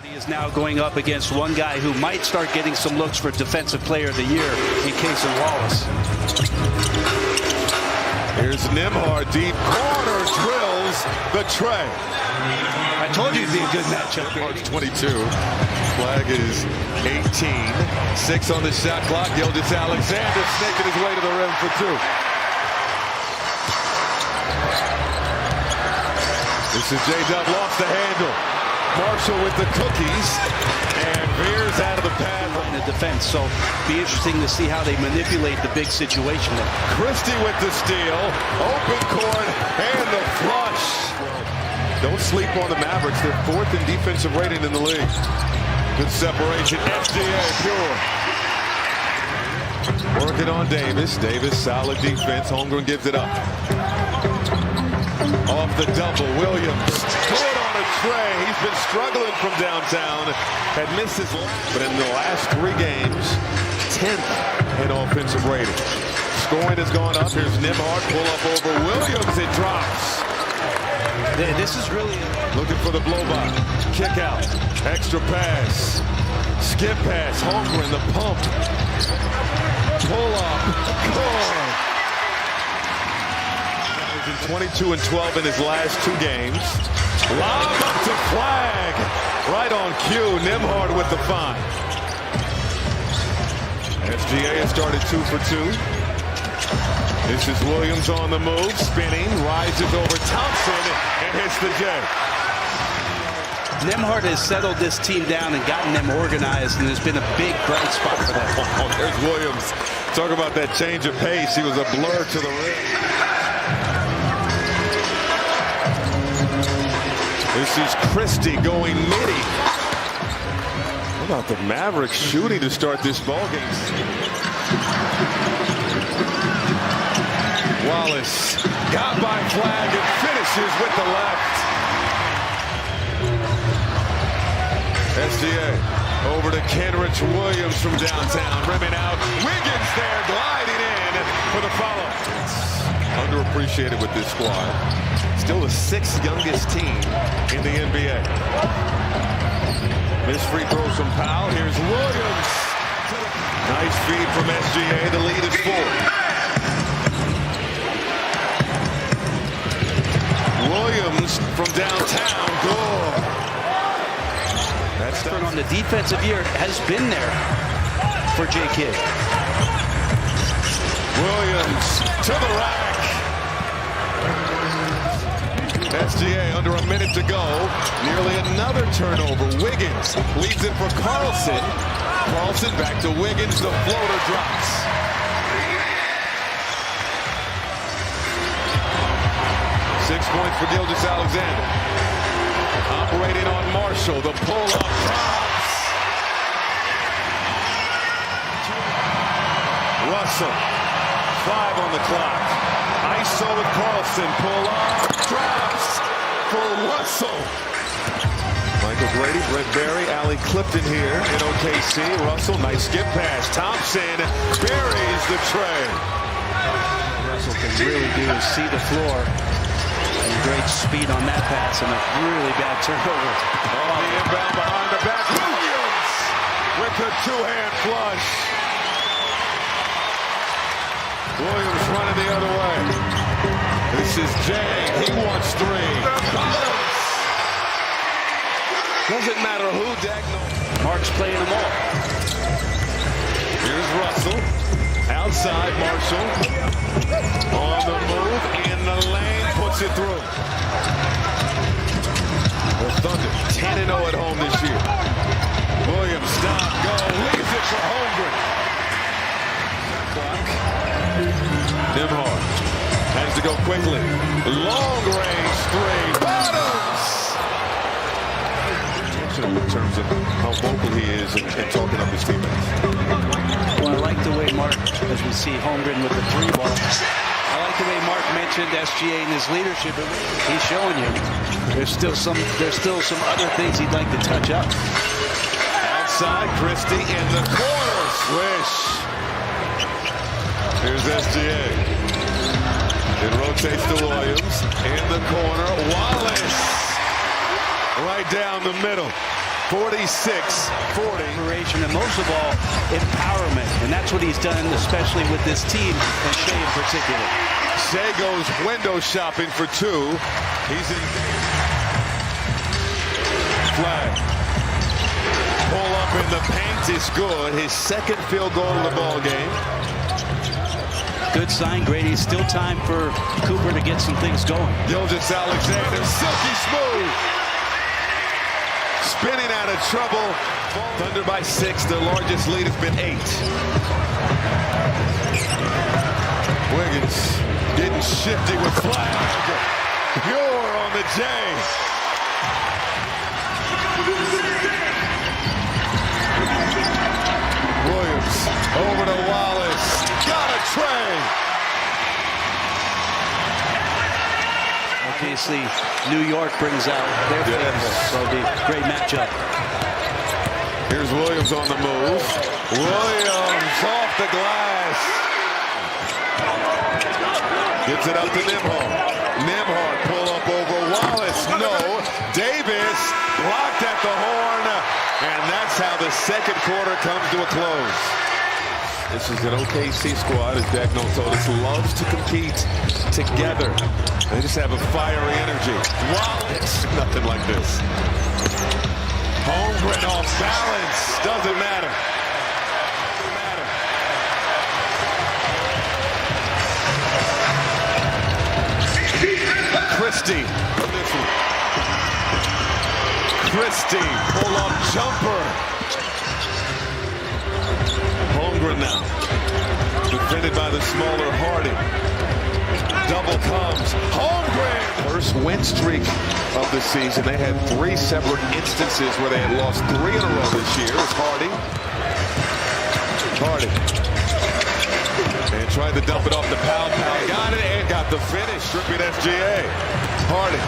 He is now going up against one guy who might start getting some looks for Defensive Player of the Year in Casey Wallace. Here's Nembhard, deep corner, drills the tray. I told you it'd be a good matchup. Nembhard's 22. Flag is 18. 6 on the shot clock. Gilgeous Alexander snaking his way to the rim for 2. This is J-Dub, lost the handle. Marshall with the cookies, and veers out of the pad. In the defense, so be interesting to see how they manipulate the big situation there. Christie with the steal, open court, and the flush. Don't sleep on the Mavericks. They're 4th in defensive rating in the league. Good separation. SGA pure. Working on Davis. Davis, solid defense. Holmgren gives it up. Off the double, Williams. Good on a tray. He's been struggling from downtown. Had missed his last, but in the last 3 games, 10th in offensive rating. Scoring has gone up. Here's Nembhard, pull up over Williams. It drops. This is really looking for the blow by. Kick out. Extra pass. Skip pass. Holmgren, the pump. Pull up. Good. 22 and 12 in his last 2 games. Lob up to Flag. Right on cue. Nembhard with the find. SGA has started 2 for 2. This is Williams on the move. Spinning. Rises over Thompson and hits the J. Nembhard has settled this team down and gotten them organized, and there's been a big bright spot for them. There's Williams. Talk about that change of pace. He was a blur to the rim. This is Christie going midi. How about the Mavericks shooting to start this ballgame? Wallace got by Flag and finishes with the left. SGA over to Kenrich Williams from downtown. Rimming out. Wiggins there gliding in for the follow. Underappreciated with this squad. Still the 6th youngest team in the NBA. Missed free throws from Powell. Here's Williams. Nice feed from SGA. The lead is 4. Williams from downtown. Good. That's on the defensive year has been there for J.K. Williams to the rack. SGA under a minute to go. Nearly another turnover. Wiggins leads it for Carlson. Carlson back to Wiggins. The floater drops. Six points for Gilgeous Alexander. Operating on Marshall. The pull-up drops. Russell. 5 on the clock. ISO with Carlson. Pull-up. Drops for Russell. Michael Grady, Brent Berry, Allie Clifton here in OKC. Russell, nice skip pass. Thompson buries the tray. Russell can really do is see the floor. And great speed on that pass and a really bad turnover. Oh, the inbound behind the back. Williams with the 2-hand flush. Williams running the other way. This is Jay. He wants 3. Doesn't matter who Dagno. Mark's playing them all. Here's Russell. Outside Marshall. On the move. In the lane. Puts it through. The Thunder 10-0 at home this year. Williams stop. Go. Leaves it for Holmgren. Nembhard has to go quickly. Long range 3. Bottoms! In terms of how vocal he is and talking up his teammates. Well, I like the way Mark, as we see Holmgren with the 3 ball. I like the way Mark mentioned SGA and his leadership. He's showing you there's still some other things he'd like to touch up. Outside, Christie in the corner. Swish. Here's SGA. It rotates to Williams. In the corner. Wallace. Right down the middle. 46-40. And most of all, empowerment. And that's what he's done, especially with this team, and Shea in particular. Shea goes window shopping for two. He's in flag. Pull up in the paint is good. His second field goal of the ball game. Good sign, Grady. Still time for Cooper to get some things going. Gilgeous-Alexander, silky smooth. Spinning out of trouble. Thunder by 6. Their largest lead has been 8. Wiggins getting shifty with flag. You're on the J. Williams over to Wallace. Got a tray. Obviously, New York brings out their favorites, so it'll be a great matchup. Here's Williams on the move. Williams off the glass. Gives it up to Nembhard. Nembhard pull up over Wallace. No. Davis blocked at the horn. And that's how the second quarter comes to a close. This is an OKC squad, as Dagnall told us, loves to compete together. They just have a fiery energy. Wallace, nothing like this. Holmgren off balance. Doesn't matter. Christie. Christie. Pull up jumper. Holmgren now. Defended by the smaller Hardy. Double comes. Holmgren. First win streak of the season. They had 3 separate instances where they had lost 3 in a row this year. It's Hardy. And tried to dump it off the pound. Got it and got the finish. Stripping SGA. Hardy.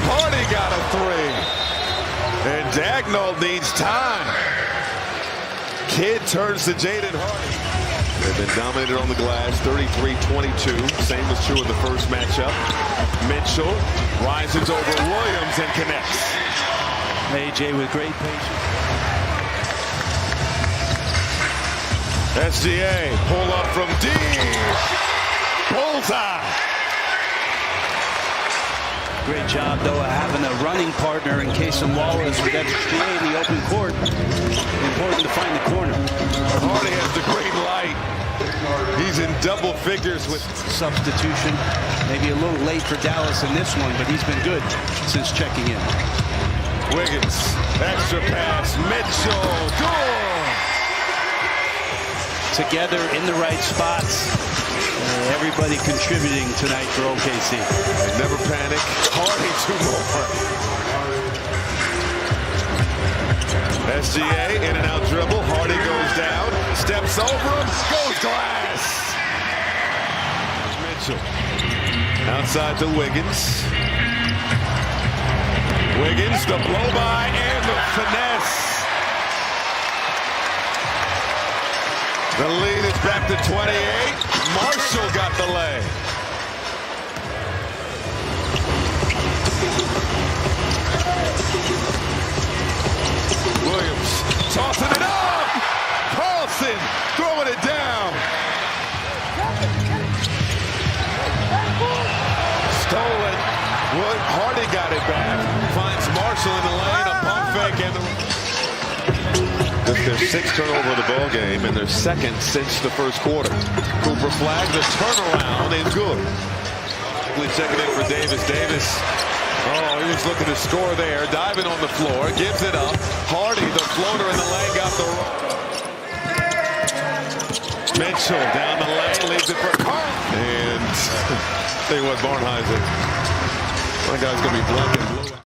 Hardy got a 3. And Dagnall needs time. Kidd turns to Jaden Hardy. They've been dominated on the glass, 33-22. Same was true in the first matchup. Mitchell rises over Williams and connects. AJ with great patience. SGA pull up from deep. Bullseye. Great job, though, of having a running partner in Casey Wallace with SGA in the open court. Important to find the corner. Hardy has the green light. He's in double figures with substitution. Maybe a little late for Dallas in this one, but he's been good since checking in. Wiggins, extra pass, Mitchell, goal! Together in the right spots. Everybody contributing tonight for OKC. They never panic. Hardy 2 more. SGA in and out dribble. Hardy goes down, steps over him, goes glass. Mitchell outside to Wiggins. Wiggins, the blow by and the finesse. The lead is back to 28. Marshall got the lay. Williams tossing it up. Carlson throwing it down. Stolen. Hardy got it back. Finds Marshall in the lane. A pump fake and This is their 6th turnover of the ball game and their 2nd since the first quarter. Cooper flag. The turnaround is good. Checking in for Davis. Davis. Oh, he was looking to score there. Diving on the floor. Gives it up. Hardy, the floater in the lane, got the roll. Mitchell down the lane. Leaves it for Carl. And tell you what, Barnheiser. My guy's going to be black and blue.